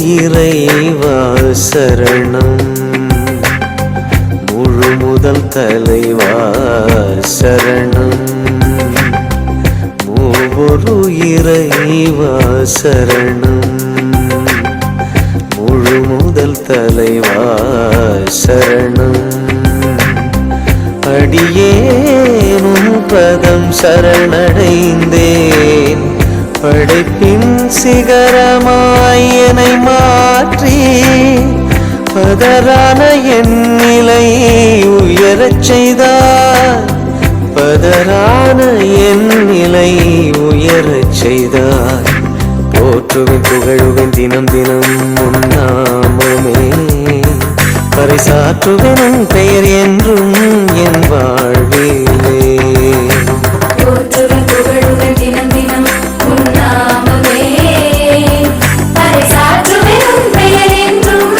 இறைவா சரணம், முழு முதல் தலைவா சரணம், மூவொரு இறைவா சரணம், முழு முதல் தலைவா சரணம். அடியேனும் பதம் சரணடைந்தேன், படைப்பின் சிகரமாய் என்னை மாற்றி பதரான என் நிலையை உயரச் செய்தார், பதரான என் நிலையை உயரச் செய்தார். போற்றுவேன் புகழுவேன் தினம் தினம் உன் நாமமே, பறைசாற்றுவேன் உன் பெயர் என்றும் என் வாழ்விலே. போற்றுவேன் புகழுவேன் தினம் தினம் உன் நாமமே, பறைசாற்றுவேன் உன் பெயர் என்றும்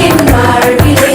என் வாழ்விலே.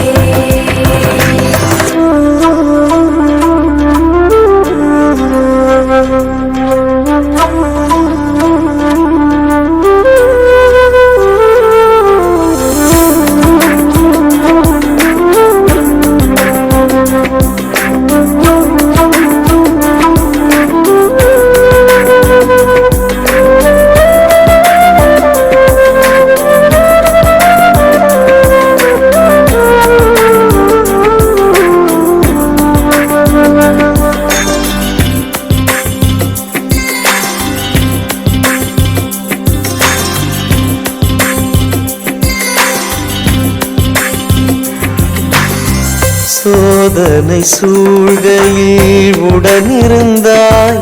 சோதனை சூழ்கையில் உடனிருந்தாய்,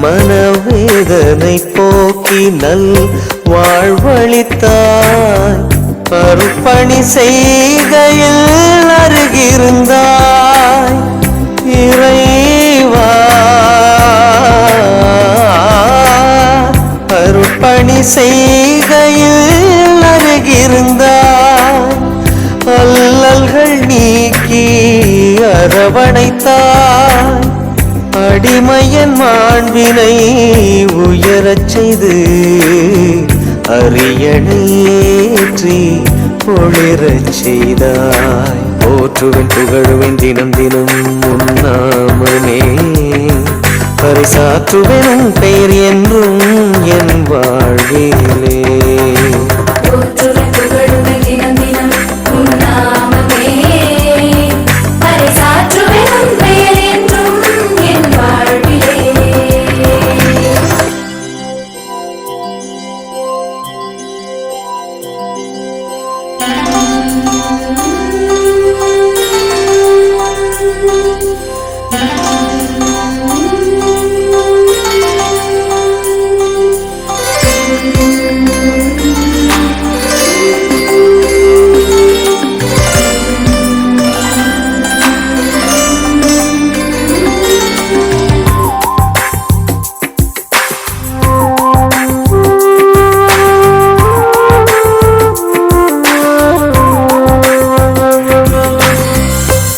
மனவேதனை போக்கி நல் வாழ்வளித்தாய், அருப்பணி செய்கையில் அருகிருந்தாய் இறைவா, அருப்பணி செய்கையில் அருகிருந்தாய், அல்லல்கள் நீக்கி அரவணைத்தாய், அடிமையன் மாண்பினை உயரச் செய்து அரியணையேற்றி ஒளிரச் செய்தாய். போற்றுவேன் புகழுவேன் தினம் தினம் உன் நாமமே, பறைசாற்றுவேன் உன் பெயர் என்றும் என் வாழ்விலே. போற்றுவேன் புகழுவேன் தினம் தினம் உன் நாமமே, பறைசாற்றுவேன் உன் பெயர் என்றும் என் வாழ்விலே.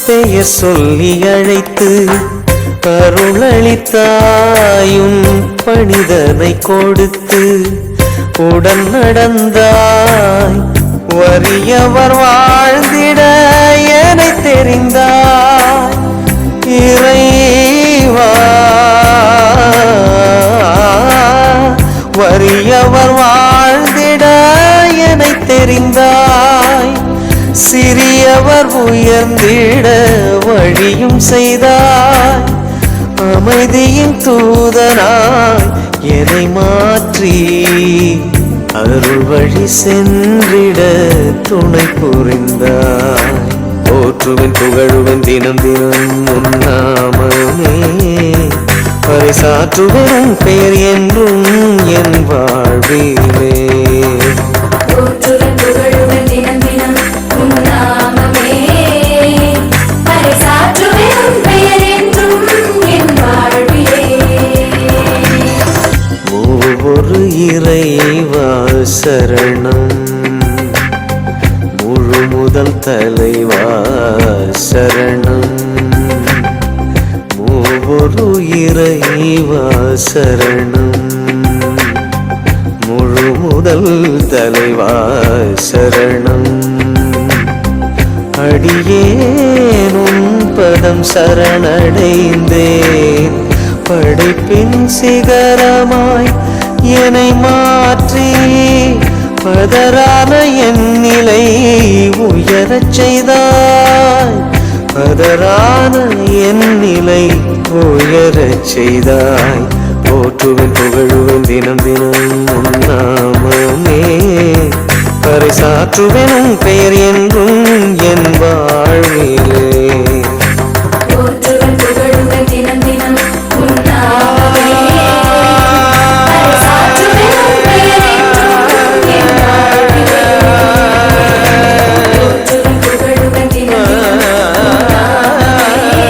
பெயர் சொல்லி அழைத்து அருளளித்தாயும், பணிதனை கொடுத்து உடன் நடந்தாய், வறியவர் வாழ்ந்திட எனை தெரிந்தாய் இறைவா, வறியவர் வாழ்ந்திட எனை தெரிந்தாய், சிறியவர் உயர்ந்திட வழியும் செய்தாய், அமைதியின் தூதனாய் என்னை மாற்றி அருள் வழி சென்றிட துணை புரிந்தாய். போற்றுவேன் புகழுவேன் தினம் தினம் உன் நாமமே, பறைசாற்றுவேன் உன் பெயர் என்றும் என் வாழ்விலே. போற்றுவேன் புகழுவேன் தினம் தினம் உன் நாமமே, பறைசாற்றுவேன் உன் பெயர் என்றும் என் வாழ்விலே. மூவொரு இறைவா சரணம், முழு முதல் தலைவா சரணம், மூவொரு இறைவா சரணம், முழு முதல் தலைவா சரணம். அடியேனும் பதம் சரணடைந்தேன். படைப்பின் சிகரமாய் என்னை மாற்றி பதறான என் நிலை உயரச் செய்தாய். பதறான என் நிலை உயரச் செய்தாய். போற்றுவேன் புகழுவேன் தினம் தினம் உன்னாமமே. பறைசாற்றுவேன் உன் பெயர் என்றும் என் வாழ்விலே. போற்றுவேன் புகழுவேன் தினம் தினம் உன் நாமமே. பறைசாற்றுவேன் உன் பெயர் என்றும் என் வாழ்விலே. போற்றுவேன் புகழுவேன் தினம் தினம் உன் நாமமே.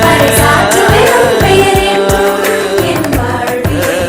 பறைசாற்றுவேன் உன் பெயர் என்றும் என் வாழ்விலே.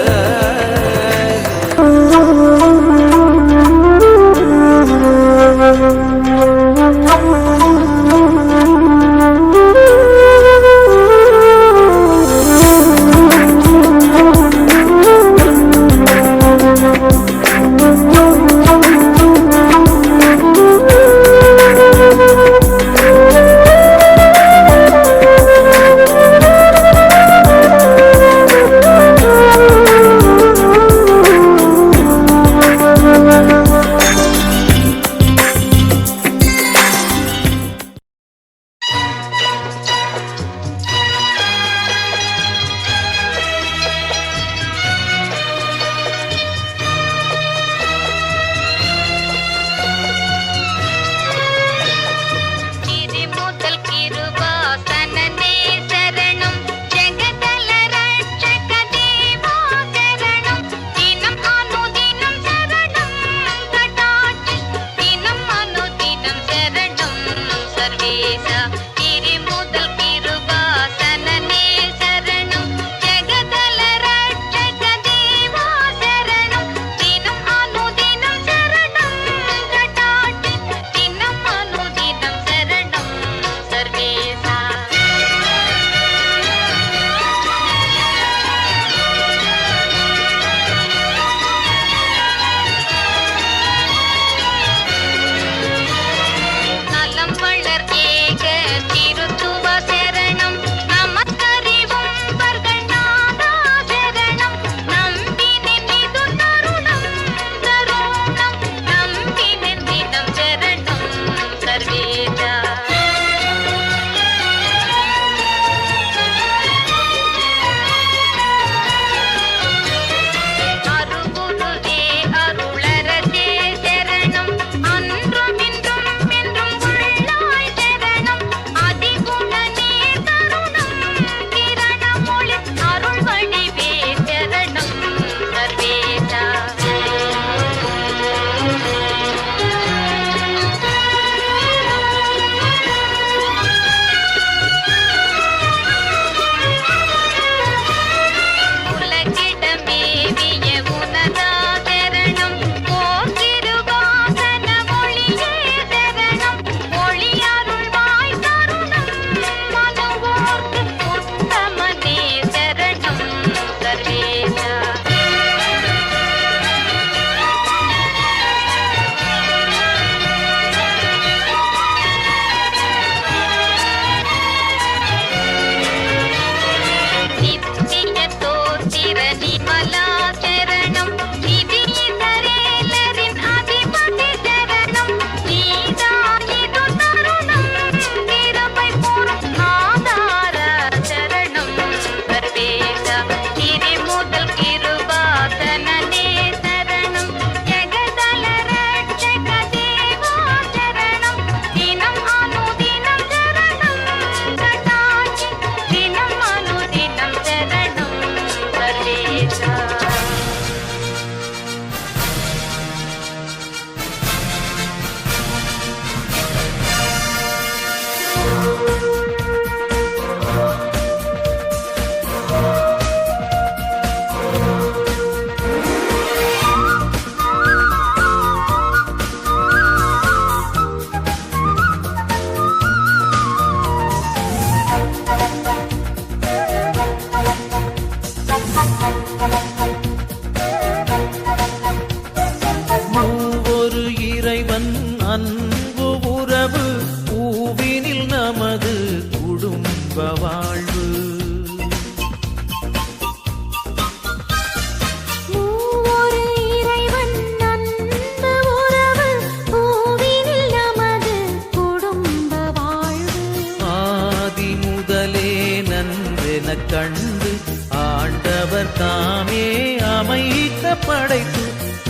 படைப்பு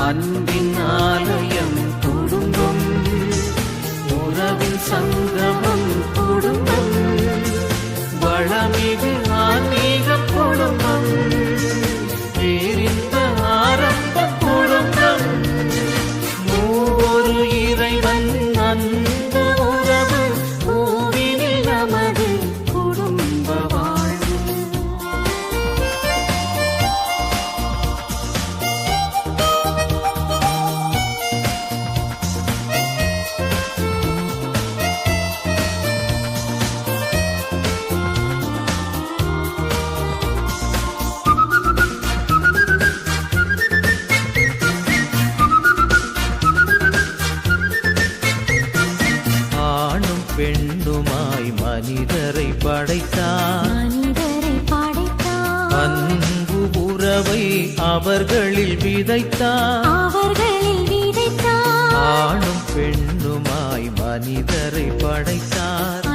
அன்பின் ஆலயம் குடும்பம் உறவின் சங்கமம் குடும்பம் வளமிகு ஆன்மீக குடும்பம் பேரின்ப ஆரம்ப குடும்பம் மூவொரு இறைவன் அன்பு உறவு பூவினில் நமது குடும்ப வாழ்வு. ஆணும் பெண்ணுமாய் மனிதரை படைத்தான் அன்பு உறவை அவர்களில் விதைத்தான் ஆணும் பெண்ணுமாய் மனிதரை படைத்தார்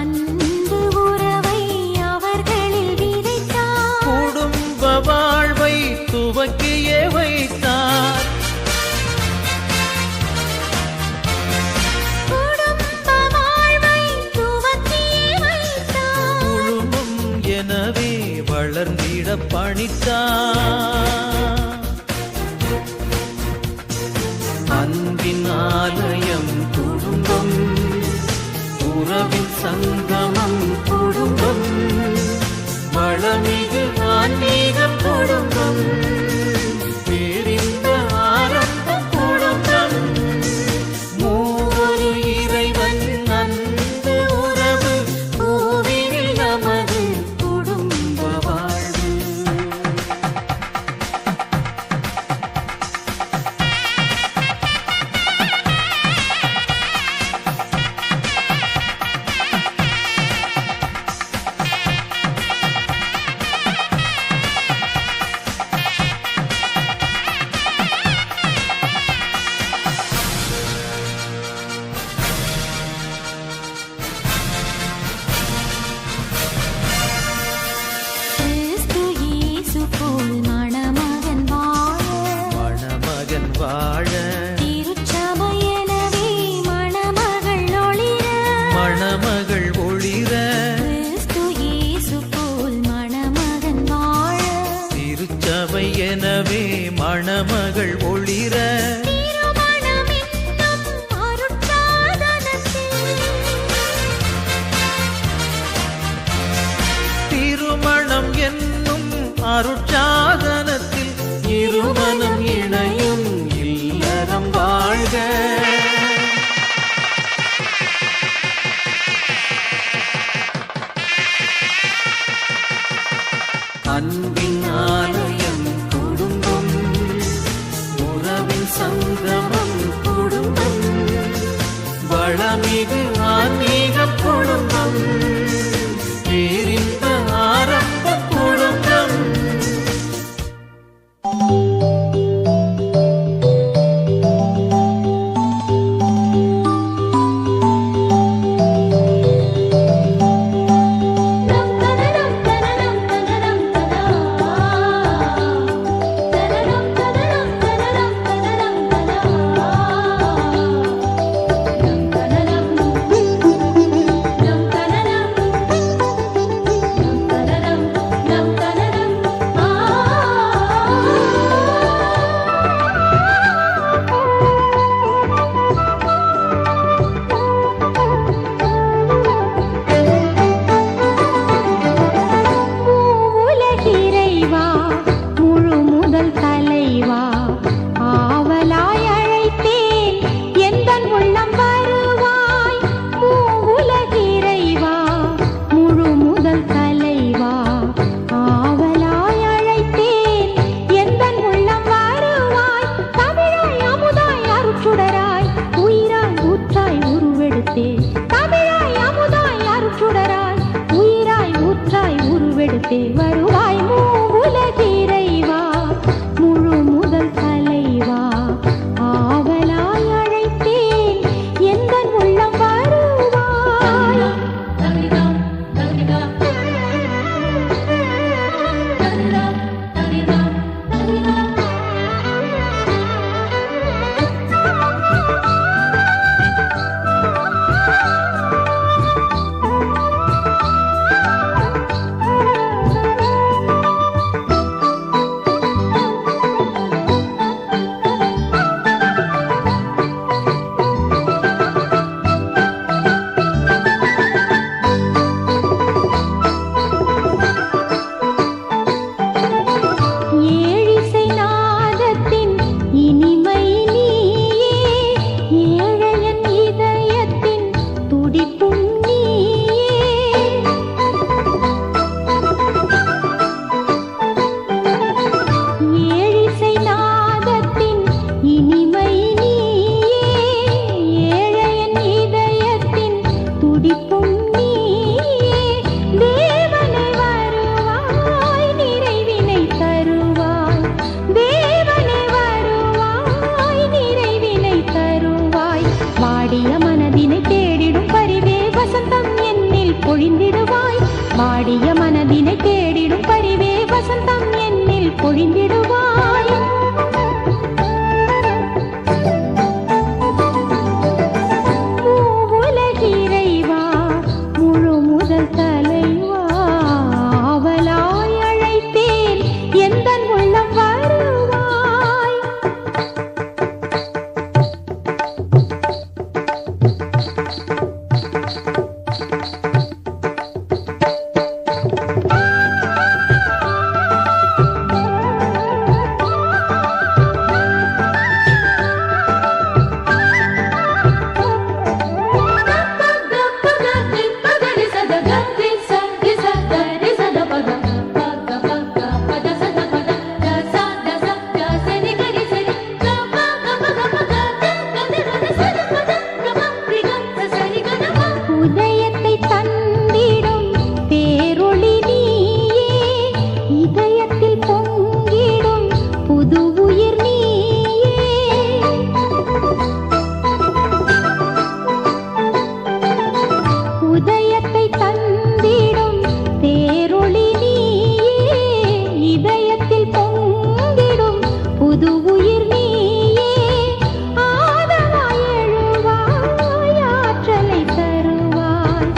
குடும்ப வாழ்வை துவக்கியே வைத்தார் குழுமம் எனவே வளர்ந்திட பணித்தார் அன்பின் ஆலயம் குடும்பம் உறவின் சங்கமம் குடும்பம் வளமிகு ஆன்மீக குடும்பம் பேரின்ப ஆரம்ப குடும்பம் மூவொரு இறைவன் அன்பு உறவு பூவினில் நமது குடும்ப வாழ்வு. மணமகன் வாழ மணமகள் ஒளிர திருச்சபை எனவே மணமகள் ஒளிர திருமணம் என்னும் அருட்சாதனத்தில் இருமனம் இணையும் இல்லறம் வாழ்க. அன்பின் ஆலயம் குடும்பம் உறவின் சங்கமம் குடும்பம் வளமிகு ஆன்மீக குடும்பம் பேரின்ப ஆரம்ப குடும்பம். Thank you. உயிர் நீயே ஆதவாய் எழுவாய் ஆற்றலை தருவாய்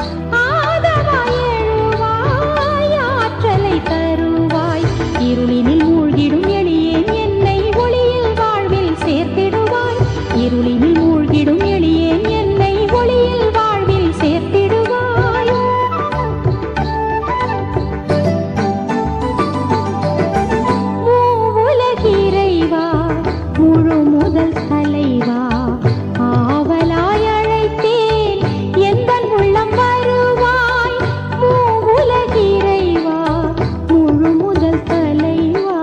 ஆதவாய் எழுவாய் ஆற்றலை தருவாய் இருளினில் மூழ்கிடும் எளியேன் என்னை ஒளியில் வாழ்வில் சேர்த்திடுவாய் இருளினில் மூழ்கிடும் எளியேன் என்னை ஒளியில் வாழ்வில் சேர்த்திடுவாய் மூவுலகிறைவா முழு முதல் தலைவா ஆவலாய் அழைத்தேன் எந்தன் உள்ளம் வருவாய் மூவுலகிறைவா முழு முதல் தலைவா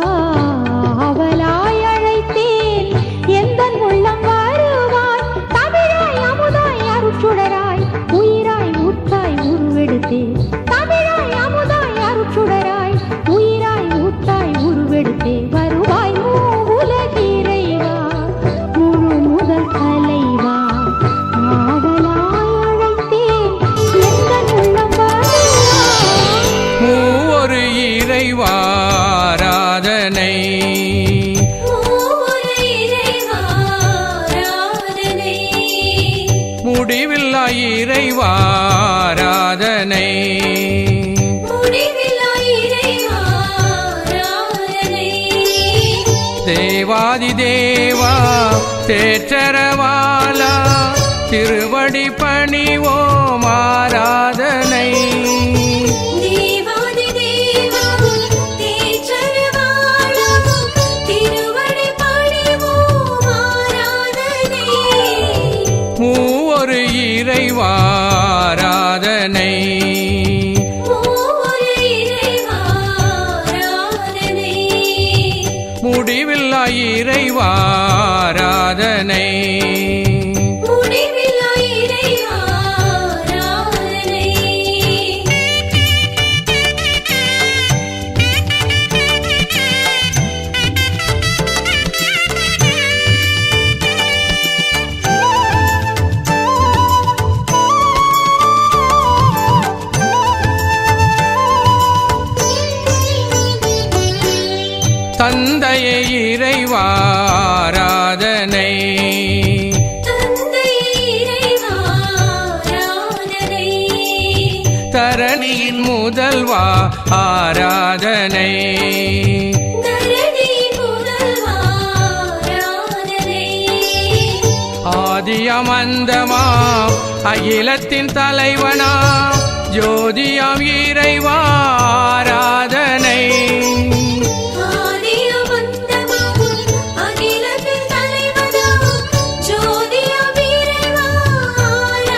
ஆவலாய் அழைத்தேன் எந்தன் உள்ளம் வருவாய் தமிழாய் அமுதாய் அருட்சுடராய் உயிராய் ஊற்றாய் உருவெடுத்தேன் தமிழாய் அமுதாய் அருட்சுடராய் உயிராய் ஊற்றாய் உருவெடுத்தே வருவாய் மூவுலகிறைவா முழு முதல் தலைவா ஆவலாய் அழைத்தேன் எந்தன் உள்ளம் வருவாய் மூவொரு இறைவாராதனை மூவொரு இறைவாராதனை முடிவில்லா இறைவாராதனை முடிவில்லா இறைவாராதனை தேவாதி தேவா தேற்றரவாலா திருவடி பணிவோம் ஆராதனை தேவாதி தேவா தேற்றரவாளா திருவடி பணிவோம் ஆராதனை மூவொரு இறைவாராதனை மூவொரு இறைவாராதனை முடிவில்லா இறைவாராதனை முடிவில்லா இறைவாராதனை தந்தையே இறைவாராதனை தந்தை இறைவாராதனை தரணியின் முதல்வா ஆராதனை தரணி முதல்வாராதனை ஆதியமந்தமா அகிலத்தின் தலைவனா ஜோதியாம் இறைவாராதனை ஆதியமந்தமாம் அகிலத்தின் தலைவனா ஜோதியாம் இறைவாராதனை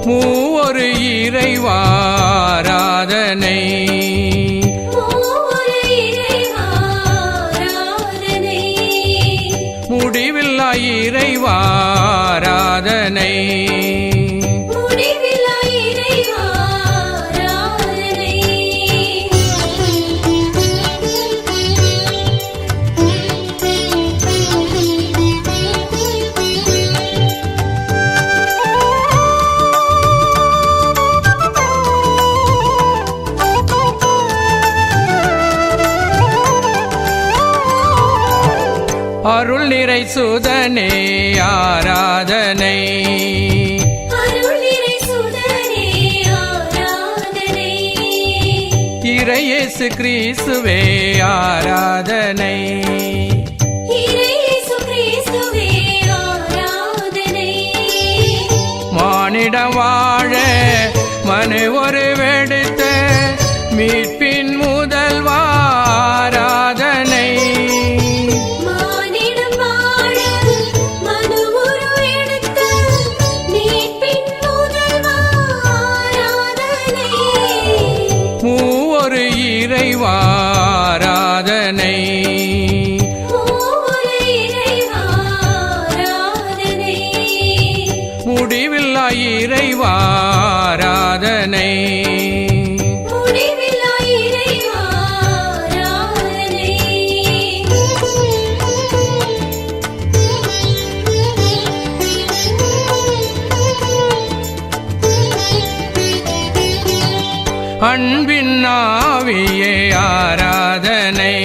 மூவொரு இறைவாராதனை மூவொரு இறைவாராதனை முடிவில்லா இறைவாராதனை முடிவில்லா இறைவாராதனை அருள் நிறை சுதனே ஆராதனை அருள் நிறை சுடரே ஆராதனை இறையேசு கிறிஸ்துவே ஆராதனை இயேசு கிறிஸ்துவே ஆராதனை மானிடம் வாழ மனு ஒரு வெடுத்த மீட்பின் முதல்வா ஆராதனை மானிடம் வாழ மனுவுரு எடுத்த மீட்பின் முதல்வா ஆராதனை மூவொரு இறைவாராதனை மூவொரு இறைவாராதனை முடிவில்லா இறைவாராதனை முடிவில்லா இறைவாராதனை அன்பின் ஆவியே ஆராதனை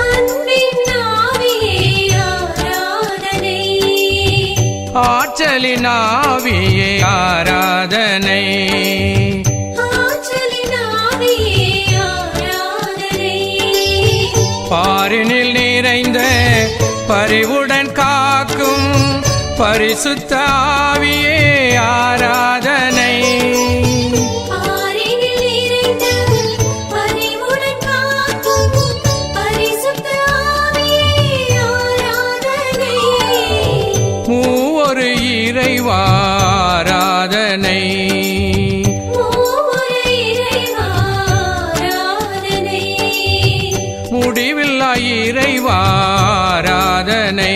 அன்பின் ஆற்றலின் ஆவியே ஆராதனை. ஆற்றலின் ஆவியே ஆராதனை. பாரினில் நிறைந்த பரிவுடன் காக்கும் பரிசுத்த ஆவியே ஆராதனை. பாரினில் நிறைந்த பரிவுடன் காக்கும் பரிசுத்த ஆவியே ஆராதனை. மூவொரு இறைவா ஆராதனை. மூவொரு இறைவா ஆராதனை. முடிவில்லா இறைவா ஆராதனை.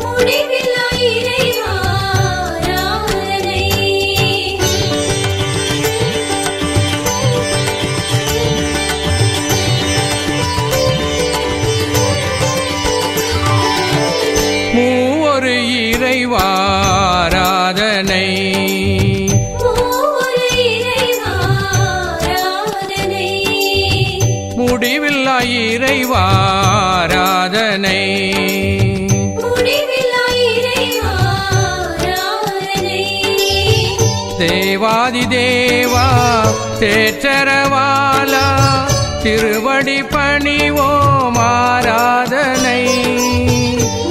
முடிவில்லா இறைவா ஆராதனை. மூவொரு இறைவா ஆராதனை. மூவொரு இறைவா ஆராதனை. முடிவில்லா இறைவா ஆராதனை. முடிவில்லா இறைவா ஆராதனை. தேவாதி தேவா தேற்றரவாலா திருவடி பணிவோம் ஆராதனை.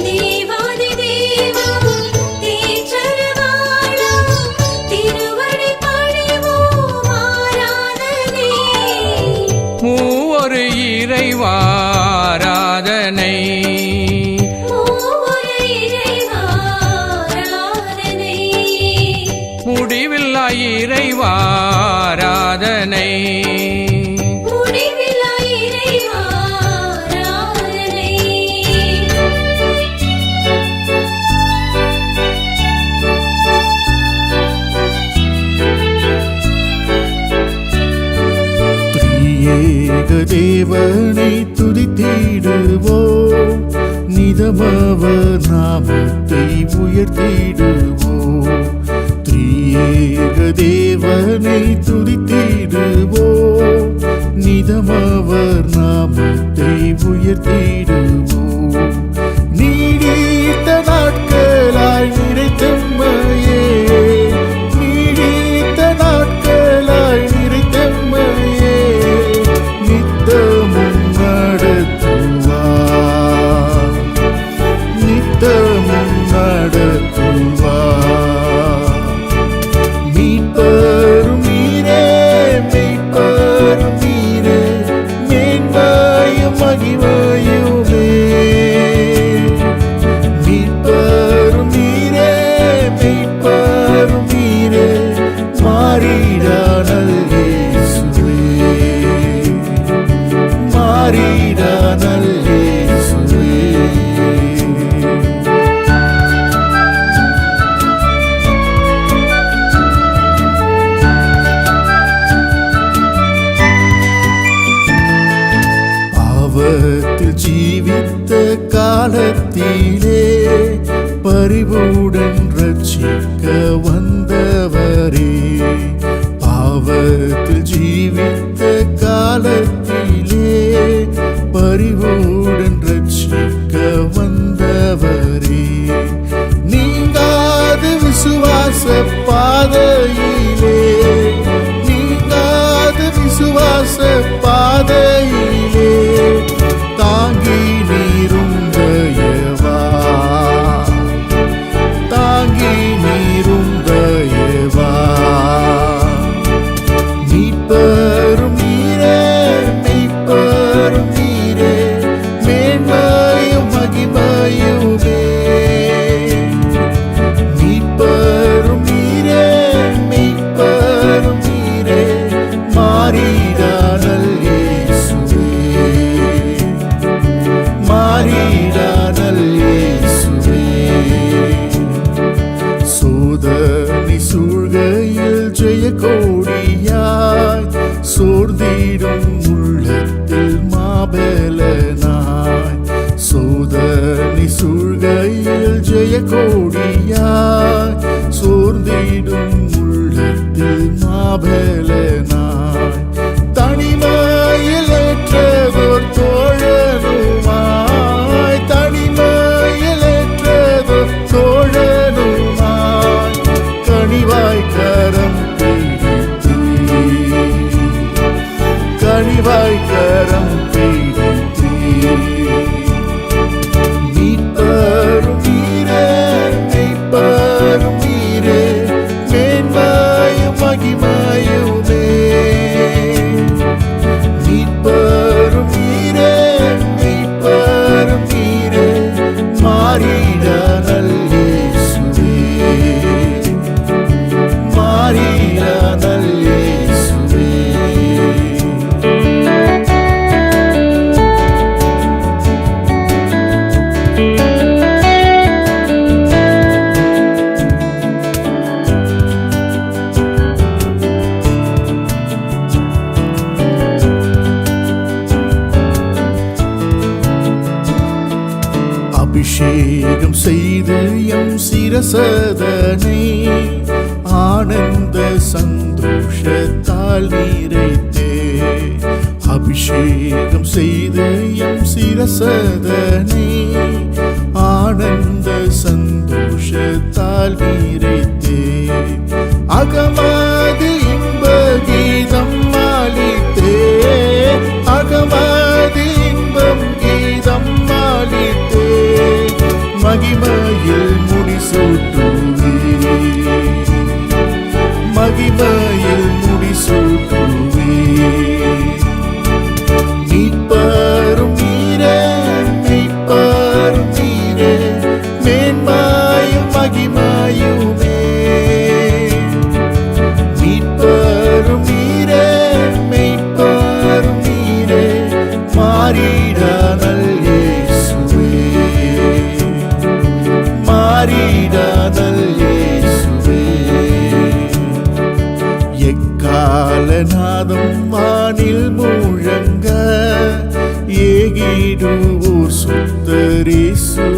தேவாதி தேவா தேற்றரவாளா திருவடி பணிவோம் ஆராதனை. மூவொரு இறைவா ஆராதனை. மூவொரு இறைவா ஆராதனை. முடிவில்லா இறைவா ஆராதனை. முடிவில்லா இறைவா ஆராதனை. திரியேக தேவனை துதித்திடுவோம், நிதமவர் நாமத்தை உயர்த்திடுவோம். திரியேக தேவனை துதித்திடுவோம், நிதமவர் நாமத்தை உயர்த்திடுவோம். நீடித்த நாட்களாய் நிறைத்தம்மையே, நீடித்த நாட்களாய் நிறைத்தம்மையே, நித்தமும் நடத்துவார், நித்தமும் நடத்துவார். மீட்பரும் நீரே, மீட்பரும் நீரே, மேன்மையும் மகிமையுமே. மீட்பரும் நீரே, மீட்பரும் நீரே, மாறிடானல் இயேசுவே, மாறிடானல் இயேசுவே. பாவத்தில் ஜீவித்த காலத்திலே பரிவுடன் ரட்சிக்க வந்தவரே. பாவத்தில் ஜீவித்த காலத்திலே பரிவுடன் ரட்சிக்க வந்தவரே. நீங்காத விசுவாச பாதையிலே, நீங்காத விசுவாச பாதையிலே தாங்கி நீரும் தயவா, தாங்கி நீரும் தயவா. மீட்பரும் நீரே, மீட்பரும் நீரே, மேன்மையும் அபிஷேகம் செய்து எம் சிரசதனை ஆனந்த சந்தோஷத்தால் நிறைத்தே. அபிஷேகம் செய்து எம் சிரசதனை ஆனந்த சந்தோஷத்தால் நிறைத்தே. அகமது இன்ப கீதம் ஆலித்தே. அகமது இன்பம் கீதம் ஆலித்தே. மகிமையில் முடிசூட்டுவே. மகிமையில் முடிசூட்டுவே. மீட்பரும் நீரே, மீட்பரும் நீரே, மேன்மையும் மகிமையுமே. மீட்பரும் நீரே, மீட்பரும் நீரே, மாறிட நல் இயேசுவே. மாறிட நல் இயேசுவே. எக்காலநாதம் வானில் முழங்க ஏகிடுவோர் சுத்தரேசு